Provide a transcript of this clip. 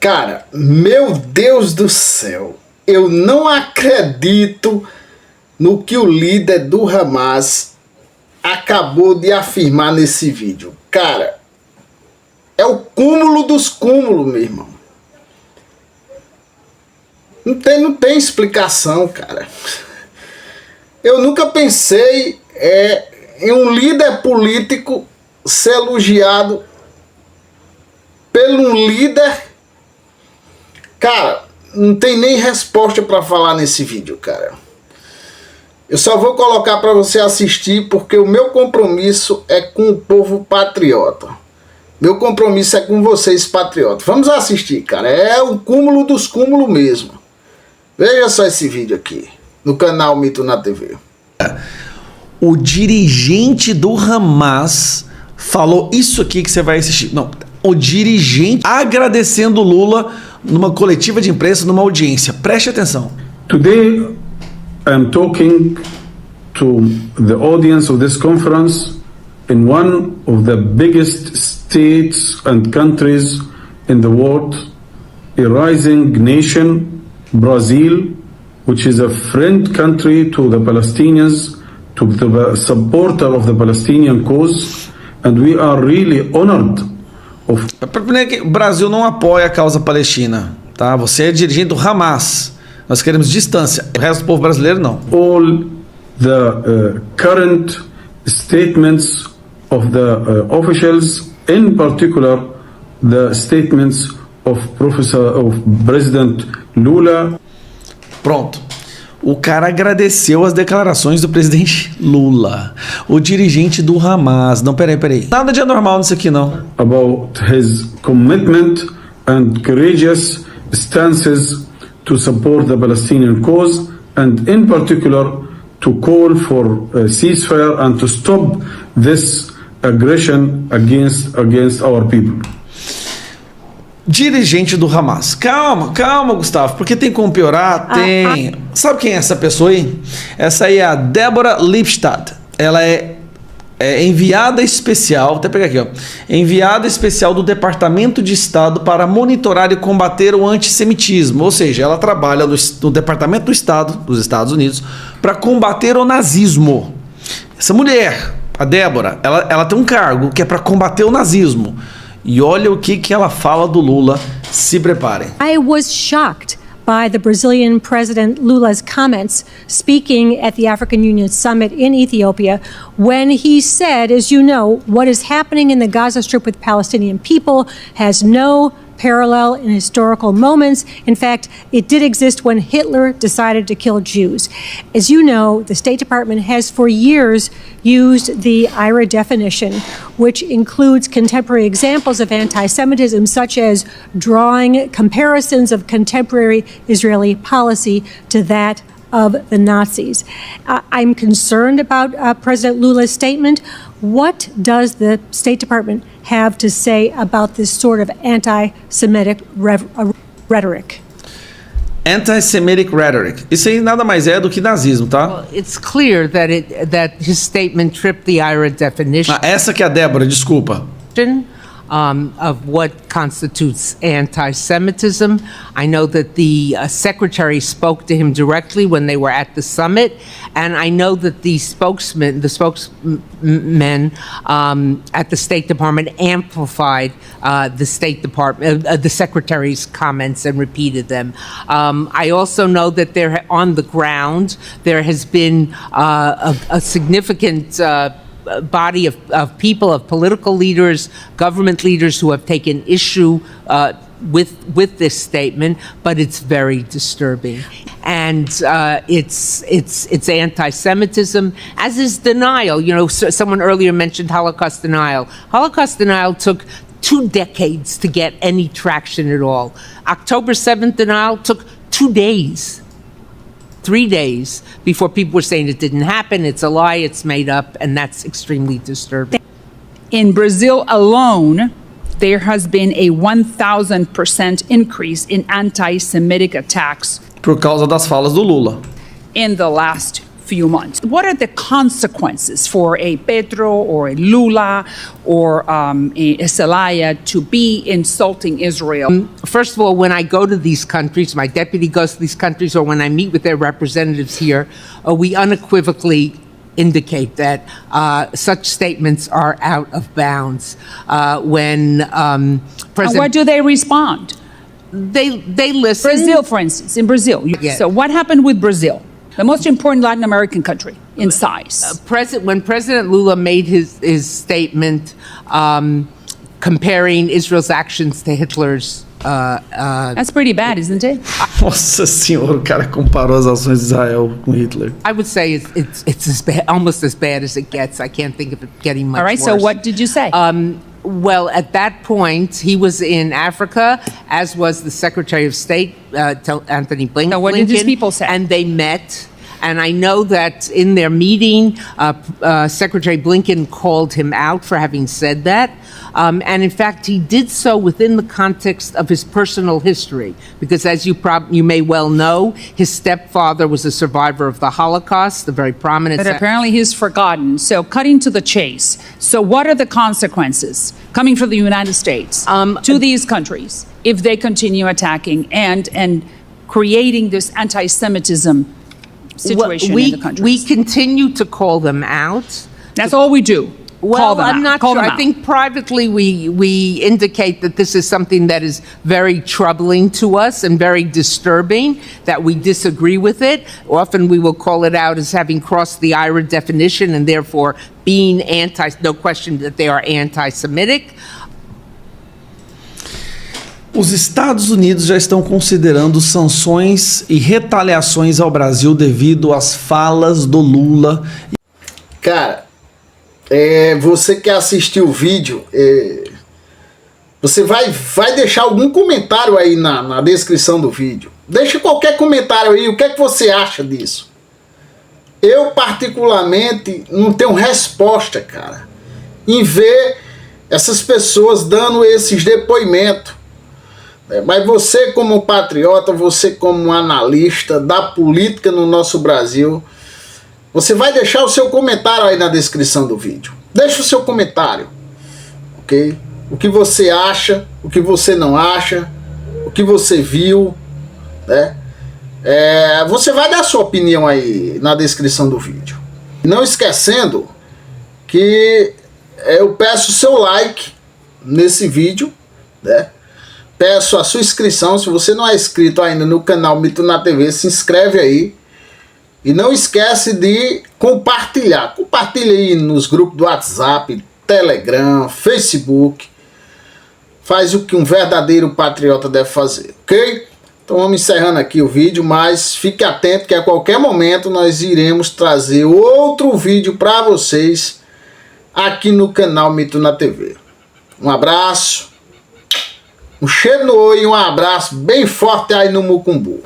Cara, meu Deus do céu, eu não acredito no que o líder do Hamas acabou de afirmar nesse vídeo. Cara, é o cúmulo dos cúmulos, meu irmão. Não tem explicação, cara. Eu nunca pensei em um líder político ser elogiado pelo líder. Cara, não tem nem resposta para falar nesse vídeo, cara. Eu só vou colocar para você assistir porque o meu compromisso é com o povo patriota. Meu compromisso é com vocês, patriotas. Vamos assistir, cara. É o cúmulo dos cúmulos mesmo. Veja só esse vídeo aqui, no canal Mito na TV. O dirigente do Hamas falou isso aqui que você vai assistir. Não, o dirigente agradecendo Lula numa coletiva de imprensa, numa audiência. Preste atenção. Today, I'm talking to the audience of this conference in one of the biggest states and countries in the world, a rising nation, Brazil, which is a friend country to the Palestinians, to the supporter of the Palestinian cause, and we are really honored. O Brasil não apoia a causa palestina, tá? Você é dirigente do Hamas. Nós queremos distância. O resto do povo brasileiro não. All the current statements of the officials, in particular the statements of President Lula. Pronto. O cara agradeceu as declarações do presidente Lula, o dirigente do Hamas. Não, peraí. Nada de anormal nisso aqui, não. About his commitment and courageous stances to support the Palestinian cause, and in particular to call for a ceasefire and to stop this aggression against our people. Dirigente do Hamas. Calma, Gustavo, porque tem como piorar? Tem. Sabe quem é essa pessoa aí? Essa aí é a Débora Lipstadt. Ela é enviada especial, até pegar aqui, ó. Enviada especial do Departamento de Estado para monitorar e combater o antissemitismo. Ou seja, ela trabalha no Departamento do Estado dos Estados Unidos para combater o nazismo. Essa mulher, a Débora, ela tem um cargo que é para combater o nazismo. E olha o que ela fala do Lula. Se preparem. I was shocked by the Brazilian President Lula's comments speaking at the African Union Summit in Ethiopia when he said, as you know, what is happening in the Gaza Strip with Palestinian people has no parallel in historical moments. In fact, it did exist when Hitler decided to kill Jews. As you know, the State Department has for years used the IRA definition, which includes contemporary examples of anti-Semitism, such as drawing comparisons of contemporary Israeli policy to that of the Nazis. I'm concerned about President Lula's statement. What does the State Department have to say about this sort of anti-Semitic rhetoric? Anti-Semitic rhetoric. Isso aí nada mais é do que nazismo, tá? Well, it's clear that his statement tripped the IRA definition. Essa que é a Débora, desculpa. Of what constitutes anti-Semitism. I know that the secretary spoke to him directly when they were at the summit, and I know that the spokesmen at the State Department amplified the State Department, the secretary's comments and repeated them. I also know that on the ground there has been a significant body of people, of political leaders, government leaders who have taken issue with this statement, but it's very disturbing. And it's anti-Semitism, as is denial. You know, someone earlier mentioned Holocaust denial. Holocaust denial took 2 decades to get any traction at all. October 7th denial took 2 days. 3 days before people were saying it didn't happen, it's a lie, it's made up, and that's extremely disturbing. In Brazil alone, there has been a 1,000% increase in anti-Semitic attacks por causa das falas do Lula. in the last few months. What are the consequences for a Pedro or a Lula or a Zelaya to be insulting Israel? First of all, when I go to these countries, my deputy goes to these countries, or when I meet with their representatives here, we unequivocally indicate that such statements are out of bounds. When And President... what do they respond? They listen. Brazil, for instance, in Brazil. Yeah. So what happened with Brazil? The most important Latin American country in size. When President Lula made his statement comparing Israel's actions to Hitler's... That's pretty bad, isn't it? Nossa senhora, o cara comparou as ações de Israel com Hitler. I would say it's as bad, almost as bad as it gets. I can't think of it getting much worse. All right, so what did you say? Well, at that point, he was in Africa, as was the Secretary of State, Anthony Blinken. Now, what did his people say? And they met. And I know that in their meeting, Secretary Blinken called him out for having said that. And in fact, he did so within the context of his personal history, because as you may well know, his stepfather was a survivor of the Holocaust, a very prominent... But apparently he's forgotten. So cutting to the chase. So what are the consequences coming from the United States to these countries if they continue attacking and creating this anti-Semitism situation in the countries? We continue to call them out. That's all we do. Well, I'm not sure. I think privately we indicate that this is something that is very troubling to us and very disturbing, that we disagree with it. Often we will call it out as having crossed the IRA definition and therefore being no question that they are anti-Semitic. Os Estados Unidos já estão considerando sanções e retaliações ao Brasil devido às falas do Lula. Cara, você que assistiu o vídeo, você vai deixar algum comentário aí na descrição do vídeo. Deixa qualquer comentário aí, o que é que você acha disso? Eu particularmente não tenho resposta, cara, em ver essas pessoas dando esses depoimentos. Mas você como patriota, você como analista da política no nosso Brasil, você vai deixar o seu comentário aí na descrição do vídeo. Deixa o seu comentário, ok? O que você acha, o que você não acha, o que você viu, né? Você vai dar a sua opinião aí na descrição do vídeo. Não esquecendo que eu peço o seu like nesse vídeo, né? Peço a sua inscrição. Se você não é inscrito ainda no canal Mito na TV, se inscreve aí. E não esquece de compartilhar. Compartilha aí nos grupos do WhatsApp, Telegram, Facebook. Faz o que um verdadeiro patriota deve fazer, ok? Então vamos encerrando aqui o vídeo, mas fique atento que a qualquer momento nós iremos trazer outro vídeo para vocês aqui no canal Mito na TV. Um abraço. Um cheiro no olho e um abraço bem forte aí no Mucumbu.